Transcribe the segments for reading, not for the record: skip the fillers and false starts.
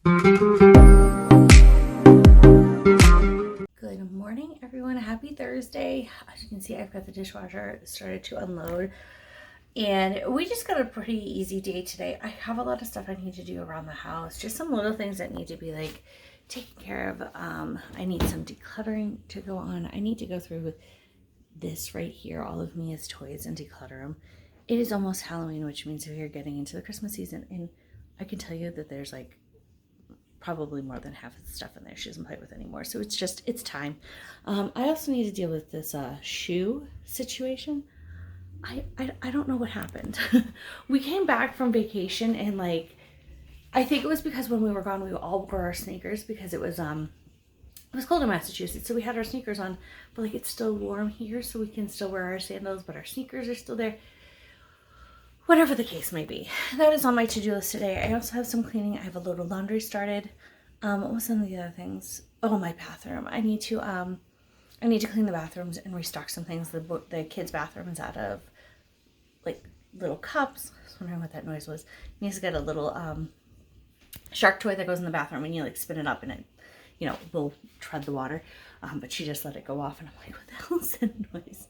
Good morning, everyone. Happy Thursday. As you can see, I've got the dishwasher started to unload, and we just got a pretty easy day today. I have a lot of stuff I need to do around the house, just some little things that need to be like taken care of. I need some decluttering to go on. I need to go through this right here, all of Mia's toys, and declutter them. It is almost Halloween, which means we are getting into the Christmas season, and I can tell you that there's like probably more than half of the stuff in there she doesn't play with anymore. So it's time. I also need to deal with this shoe situation. I don't know what happened. We came back from vacation, and like, I think it was because when we were gone, we all wore our sneakers because it was cold in Massachusetts. So we had our sneakers on, but like, it's still warm here, so we can still wear our sandals, but our sneakers are still there. Whatever the case may be, that is on my to-do list today. I also have some cleaning. I have a load of laundry started. What was some of the other things? Oh, my bathroom. I need to clean the bathrooms and restock some things. The kids' bathroom is out of like little cups. I was wondering what that noise was. Needs to get a little shark toy that goes in the bathroom, and you like spin it up, and it, will tread the water. But she just let it go off, and I'm like, what the hell is that noise?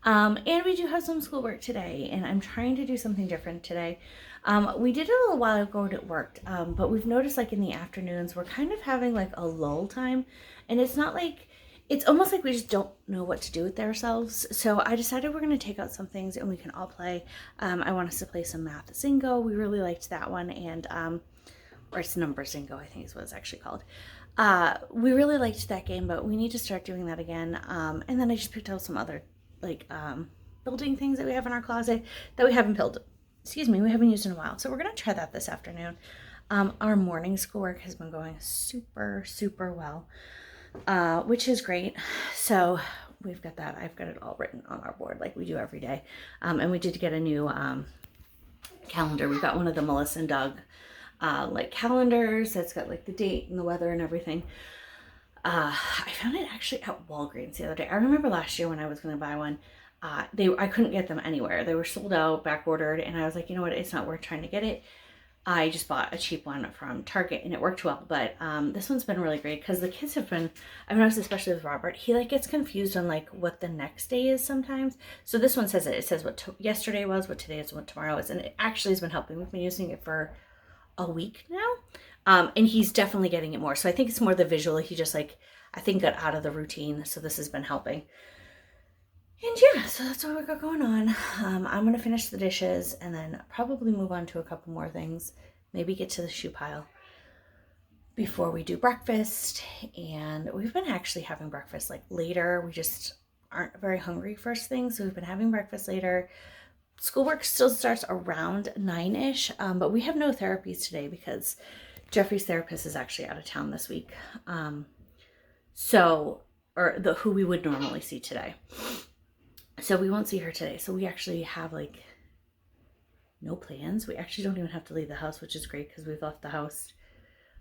And we do have some schoolwork today, and I'm trying to do something different today. We did it a little while ago and it worked, but we've noticed like in the afternoons, we're kind of having like a lull time, and it's not like, it's almost like we just don't know what to do with ourselves. So I decided we're going to take out some things and we can all play. I want us to play some Math Zingo. We really liked that one, and or it's Number Zingo, I think is what it's actually called. We really liked that game, but we need to start doing that again. And then I just picked out some other like building things that we have in our closet that we haven't we haven't used in a while. So we're gonna try that this afternoon. Our morning schoolwork has been going super well, which is great. So we've got that. I've got it all written on our board like we do every day. And we did get a new calendar. We got one of the Melissa and Doug like calendars that's got like the date and the weather and everything. I found it actually at Walgreens the other day. I remember last year when I was going to buy one, I couldn't get them anywhere. They were sold out, back ordered, and I was like, you know what, it's not worth trying to get it. I just bought a cheap one from Target, and it worked well. But this one's been really great because the kids have been, I've noticed especially with Robert, he like gets confused on like what the next day is sometimes. So this one says it says what yesterday was, what today is, what tomorrow is, and it actually has been helping. We've been using it for a week now, and he's definitely getting it more. So I think it's more the visual. He just like, I think, got out of the routine, so this has been helping. And yeah, so that's what we got going on. I'm gonna finish the dishes and then probably move on to a couple more things, maybe get to the shoe pile before we do breakfast. And we've been actually having breakfast like later. We just aren't very hungry first thing, so we've been having breakfast later. Schoolwork still starts around 9-ish, but we have no therapies today because Jeffrey's therapist is actually out of town this week. Who we would normally see today. So we won't see her today. So we actually have like no plans. We actually don't even have to leave the house, which is great because we've left the house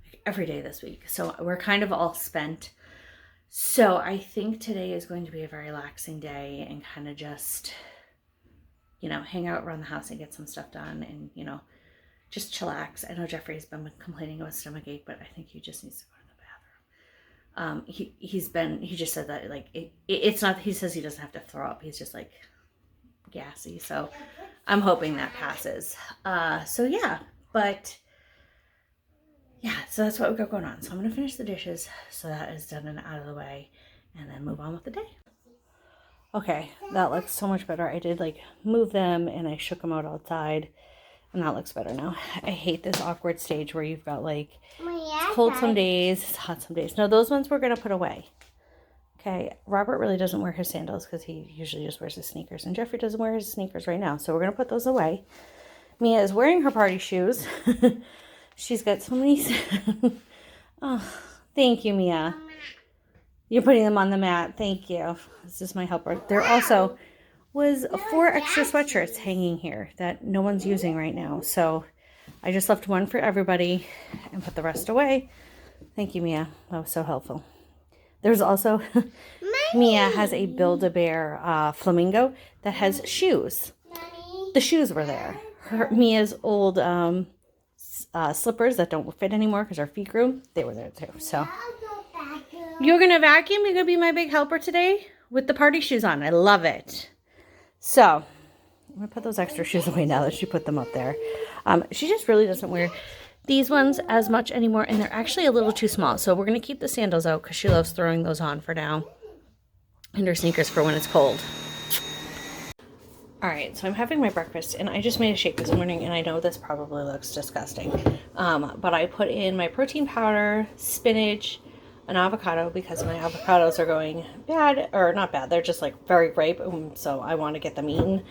like every day this week. So we're kind of all spent. So I think today is going to be a very relaxing day and kind of just, hang out around the house and get some stuff done and, just chillax. I know Jeffrey's been complaining of a stomach ache, but I think he just needs to go to the bathroom. He just said that like, it's not, he says he doesn't have to throw up. He's just like gassy. So I'm hoping that passes. So that's what we've got going on. So I'm going to finish the dishes so that is done and out of the way and then move on with the day. Okay, that looks so much better. I did like move them and I shook them out outside, and that looks better now. I hate this awkward stage where you've got like, it's cold some days, it's hot some days. No, those ones we're going to put away. Okay, Robert really doesn't wear his sandals because he usually just wears his sneakers, and Jeffrey doesn't wear his sneakers right now, so we're going to put those away. Mia is wearing her party shoes. She's got so many. Oh, thank you, Mia. You're putting them on the mat. Thank you. This is my helper. There also was 4 extra sweatshirts hanging here that no one's using right now. So I just left one for everybody and put the rest away. Thank you, Mia. That was so helpful. There's also, Mia has a Build-A-Bear flamingo that has shoes. The shoes were there. Mia's old slippers that don't fit anymore because our feet grew. They were there too. So you're going to vacuum? You're going to be my big helper today with the party shoes on. I love it. So I'm going to put those extra shoes away now that she put them up there. She just really doesn't wear these ones as much anymore, and they're actually a little too small. So we're going to keep the sandals out because she loves throwing those on for now, and her sneakers for when it's cold. All right, so I'm having my breakfast, and I just made a shake this morning, and I know this probably looks disgusting, but I put in my protein powder, spinach, an avocado, because my avocados are going bad, or not bad, they're just like very ripe, so I want to get them eaten.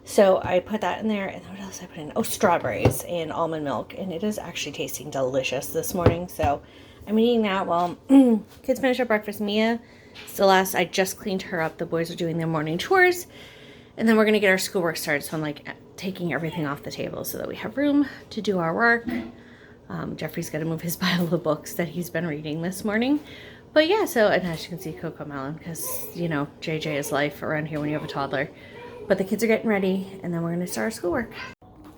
So I put that in there, and what else I put in? Oh, strawberries and almond milk, and it is actually tasting delicious this morning. So I'm eating that while kids finish up breakfast. Mia, Celeste, I just cleaned her up. The boys are doing their morning chores, and then we're gonna get our schoolwork started. So I'm like taking everything off the table so that we have room to do our work. Jeffrey's got to move his pile of books that he's been reading this morning. But yeah, so, and as you can see, Coco Melon, because, you know, JJ is life around here when you have a toddler. But the kids are getting ready, and then we're going to start our schoolwork.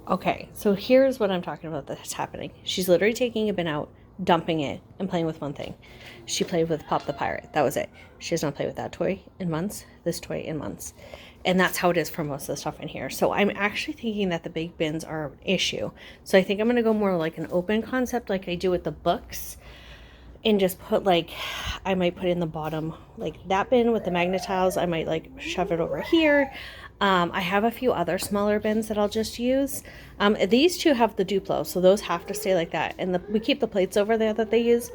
Okay, so here's what I'm talking about that's happening. She's literally taking a bin out, dumping it, and playing with one thing. She played with Pop the Pirate. That was it. She has not played with that toy in months, this toy in months. And that's how it is for most of the stuff in here. So I'm actually thinking that the big bins are an issue. So I think I'm going to go more like an open concept like I do with the books. And just put like, I might put in the bottom, like that bin with the magnet tiles. I might like shove it over here. I have a few other smaller bins that I'll just use. These two have the Duplo, so those have to stay like that. And we keep the plates over there that they use.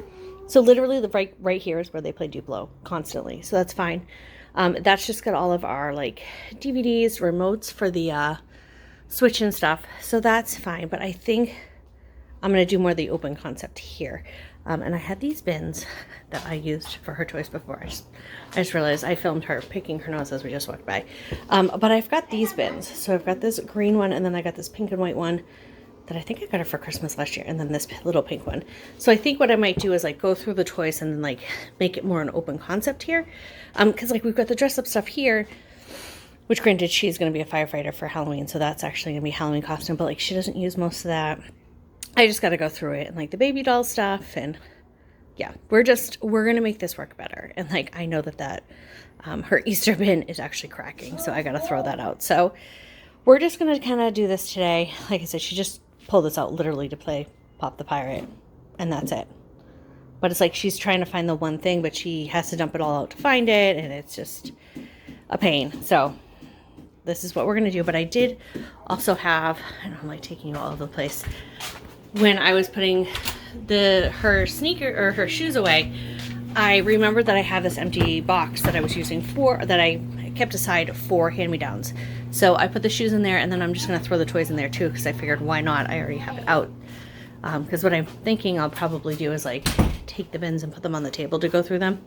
So literally the right here is where they play Duplo constantly. So that's fine. That's just got all of our like DVDs, remotes for the Switch and stuff. So that's fine. But I think I'm going to do more of the open concept here. And I had these bins that I used for her toys before. I just realized I filmed her picking her nose as we just walked by. But I've got these bins. So I've got this green one, and then I got this pink and white one that I think I got her for Christmas last year, and then this little pink one. So I think what I might do is like go through the toys and then like make it more an open concept here. Because like we've got the dress up stuff here, which granted she's going to be a firefighter for Halloween, so that's actually going to be a Halloween costume, but like she doesn't use most of that. I just got to go through it and like the baby doll stuff, and yeah, we're going to make this work better. And like, I know that her Easter bin is actually cracking, so I got to throw that out. So we're just going to kind of do this today. Like I said, she just pulled this out literally to play Pop the Pirate, and that's it. But it's like, she's trying to find the one thing, but she has to dump it all out to find it. And it's just a pain. So this is what we're going to do. But I did also have, I know I'm like taking you all over the place. When I was putting her shoes away, I remembered that I had this empty box that I was using that I kept aside for hand-me-downs. So I put the shoes in there, and then I'm just going to throw the toys in there too, because I figured why not? I already have it out. Because what I'm thinking I'll probably do is like take the bins and put them on the table to go through them.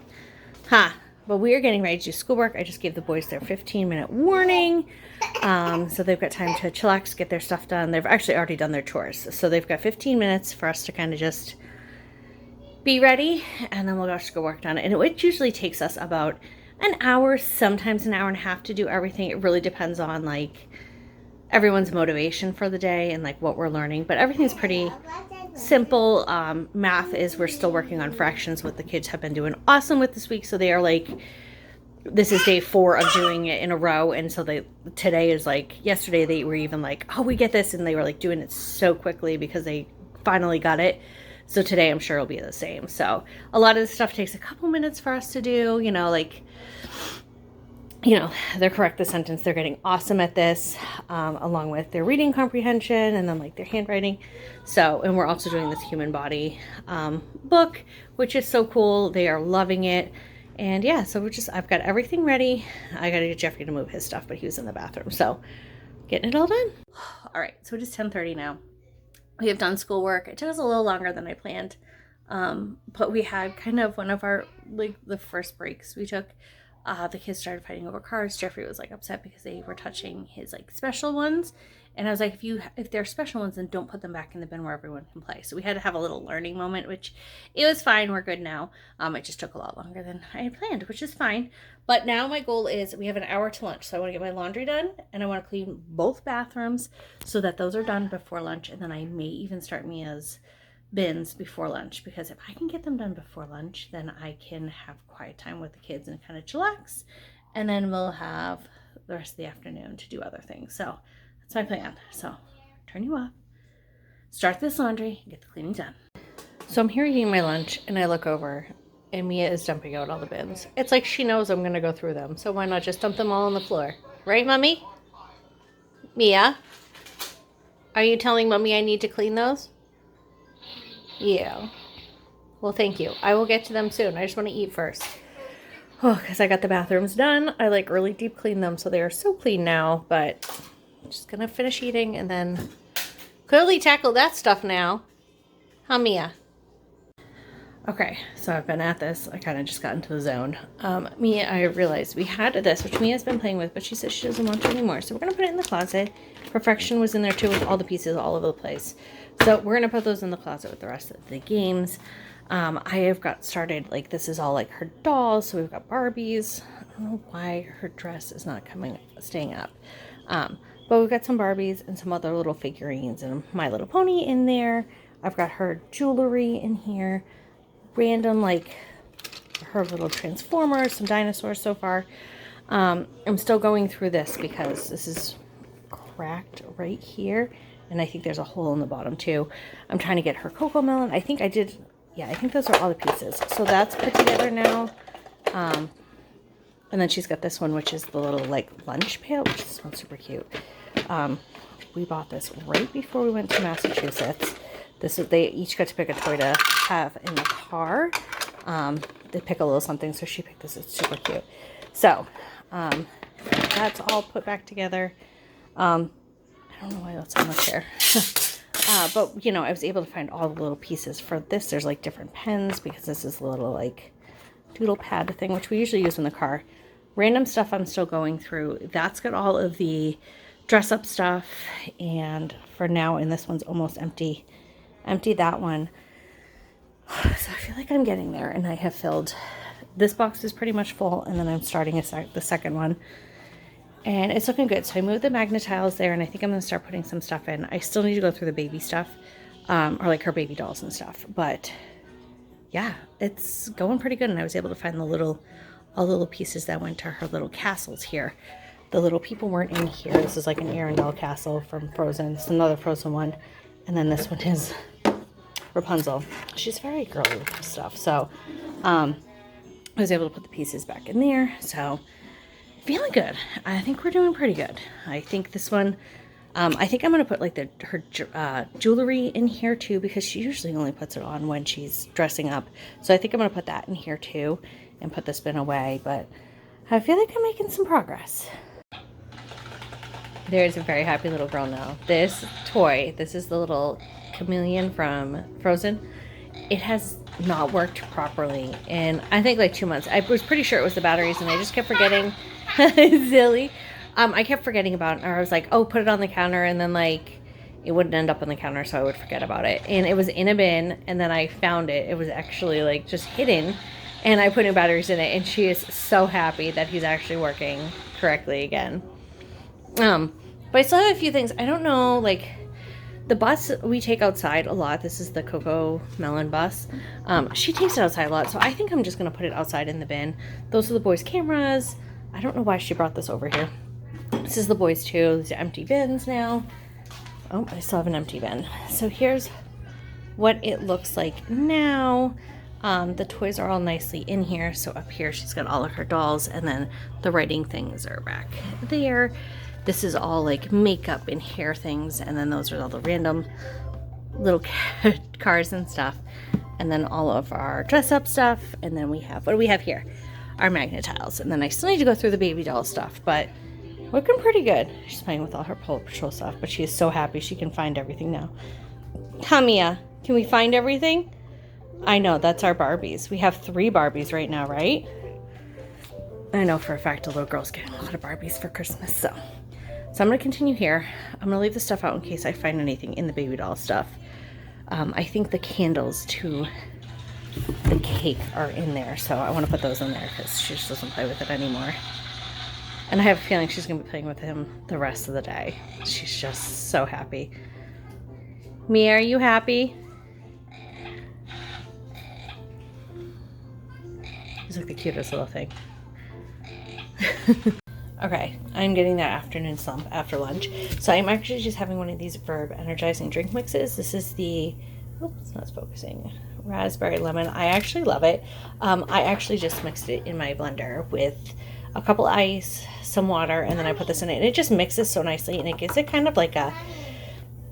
But we are getting ready to do schoolwork. I just gave the boys their 15-minute warning. So they've got time to chillax, get their stuff done. They've actually already done their chores. So they've got 15 minutes for us to kind of just be ready, and then we'll go to schoolwork done. And it usually takes us about an hour, sometimes an hour and a half to do everything. It really depends on like everyone's motivation for the day and like what we're learning. But everything's pretty simple. Math is, we're still working on fractions. What the kids have been doing awesome with this week. So they are like, this is day 4 of doing it in a row. And so today is like, yesterday they were even like, oh, we get this. And they were like doing it so quickly because they finally got it. So today I'm sure it'll be the same. So a lot of this stuff takes a couple minutes for us to do, they're correct the sentence. They're getting awesome at this, along with their reading comprehension and then like their handwriting. So, and we're also doing this human body book, which is so cool. They are loving it. And yeah, so I've got everything ready. I got to get Jeffrey to move his stuff, but he was in the bathroom. So getting it all done. All right. So it is 10:30 now. We have done schoolwork. It took us a little longer than I planned. But we had kind of one of our, like the first breaks we took. the kids started fighting over cars. Jeffrey was like upset because they were touching his like special ones. And I was like, if they're special ones, then don't put them back in the bin where everyone can play. So we had to have a little learning moment, which it was fine. We're good now. It just took a lot longer than I had planned, which is fine. But now my goal is we have an hour to lunch. So I want to get my laundry done and I want to clean both bathrooms so that those are done before lunch. And then I may even start Mia's bins before lunch, because if I can get them done before lunch, then I can have quiet time with the kids and kind of chillax. And then we'll have the rest of the afternoon to do other things. So that's my plan. So turn you off, start this laundry, get the cleaning done. So I'm here eating my lunch and I look over and Mia is dumping out all the bins. It's like she knows I'm going to go through them. So why not just dump them all on the floor? Right, Mommy? Mia? Are you telling Mommy I need to clean those? Yeah. Well, thank you. I will get to them soon. I just want to eat first. Oh, because I got the bathrooms done. I like really deep clean them so they are so clean now. But I'm just going to finish eating and then clearly tackle that stuff now. Huh, Mia? Okay, so I've been at this. I kind of just got into the zone. Mia, I realized we had this, which Mia's been playing with, but she says she doesn't want to anymore. So we're going to put it in the closet. Perfection was in there too with all the pieces all over the place. So we're going to put those in the closet with the rest of the games. I have got started, like this is all like her dolls. So we've got Barbies. I don't know why her dress is not staying up. But we've got some Barbies and some other little figurines and My Little Pony in there. I've got her jewelry in here. Random, like her little Transformers, some dinosaurs so far. I'm still going through this because this is cracked right here. And I think there's a hole in the bottom too. I'm trying to get her Coco Melon. I think I did. Yeah, I think those are all the pieces. So that's put together now. And then she's got this one, which is the little like lunch pail, which is super cute. We bought this right before we went to Massachusetts. They each got to pick a toy to have in the car. They pick a little something, so she picked this. It's super cute. So that's all put back together. I don't know why that's on the chair. But, you know, I was able to find all the little pieces for this. There's like different pens because this is a little like doodle pad thing, which we usually use in the car. Random stuff I'm still going through. That's got all of the dress up stuff. And for now, and this one's almost empty. Empty that one. So I feel like I'm getting there, and I have filled. This box is pretty much full, and then I'm starting the second one. And it's looking good. So I moved the Magnetiles there, and I think I'm going to start putting some stuff in. I still need to go through the baby stuff, or like her baby dolls and stuff. But yeah, it's going pretty good. And I was able to find all the little pieces that went to her little castles here. The little people weren't in here. This is like an Arendelle castle from Frozen. It's another Frozen one. And then this one is Rapunzel. She's very girly with this stuff. So I was able to put the pieces back in there. So feeling good. I think we're doing pretty good. I think this one, I think I'm going to put like her jewelry in here too, because she usually only puts it on when she's dressing up. So I think I'm going to put that in here too and put this bin away. But I feel like I'm making some progress. There's a very happy little girl now. This toy, this is the little chameleon from Frozen. It has not worked properly in, I think, like 2 months. I was pretty sure it was the batteries, and I just kept forgetting. Silly. I kept forgetting about it, or I was like, oh, put it on the counter, and then, like, it wouldn't end up on the counter, so I would forget about it. And it was in a bin, and then I found it. It was actually, like, just hidden, and I put new batteries in it, and she is so happy that he's actually working correctly again. But I still have a few things. I don't know, like, the bus we take outside a lot. This is the Coco Melon bus. She takes it outside a lot, so I think I'm just going to put it outside in the bin. Those are the boys' cameras. I don't know why she brought this over here. This is the boys' too. These are empty bins now. Oh, I still have an empty bin. So here's what it looks like now. The toys are all nicely in here. So up here, she's got all of her dolls, and then the writing things are back there. This is all like makeup and hair things, and then those are all the random little cars and stuff, and then all of our dress up stuff, and then we have, what do we have here? Our Magnetiles, and then I still need to go through the baby doll stuff, but looking pretty good. She's playing with all her Paw Patrol stuff, but she is so happy she can find everything now. Mia, can we find everything? I know, that's our Barbies. We have 3 Barbies right now, right? I know for a fact the little girl's getting a lot of Barbies for Christmas, so I'm going to continue here. I'm going to leave the stuff out in case I find anything in the baby doll stuff. I think the candles to the cake are in there, so I want to put those in there because she just doesn't play with it anymore. And I have a feeling she's going to be playing with him the rest of the day. She's just so happy. Mia, are you happy? He's like the cutest little thing. Okay, I'm getting that afternoon slump after lunch. So I'm actually just having one of these Verb energizing drink mixes. This is the, oops, it's not focusing, raspberry lemon. I actually love it. I actually just mixed it in my blender with a couple ice, some water, and then I put this in it. And it just mixes so nicely, and it gives it kind of like a,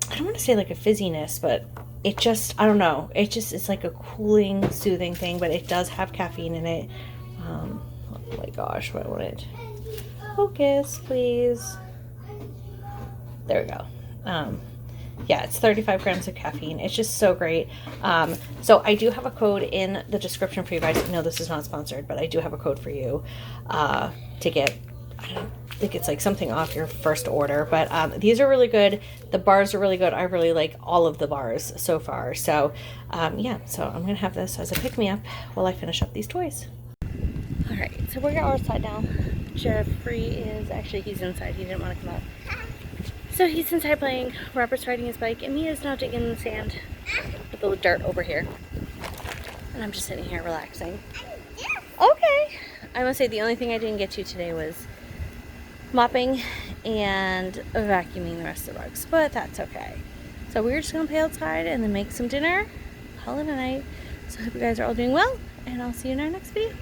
I don't want to say like a fizziness, but it just, I don't know. It's like a cooling, soothing thing, but it does have caffeine in it. Oh my gosh, what I wanted. Focus, please. There we go. Yeah, it's 35 grams of caffeine. It's just so great. So I do have a code in the description for you guys. No, this is not sponsored, but I do have a code for you to get, I don't think it's like something off your first order, but these are really good. The bars are really good. I really like all of the bars so far. So yeah, so I'm gonna have this as a pick-me-up while I finish up these toys. All right, so we're outside now. Jeffrey is actually, he's inside. He didn't want to come out. So he's inside playing. Robert's riding his bike, and Mia's now digging in the sand with the dirt over here. And I'm just sitting here relaxing. Okay. I must say the only thing I didn't get to today was mopping and vacuuming the rest of the rugs, but that's okay. So we're just gonna play outside and then make some dinner, call it a night. So I hope you guys are all doing well, and I'll see you in our next video.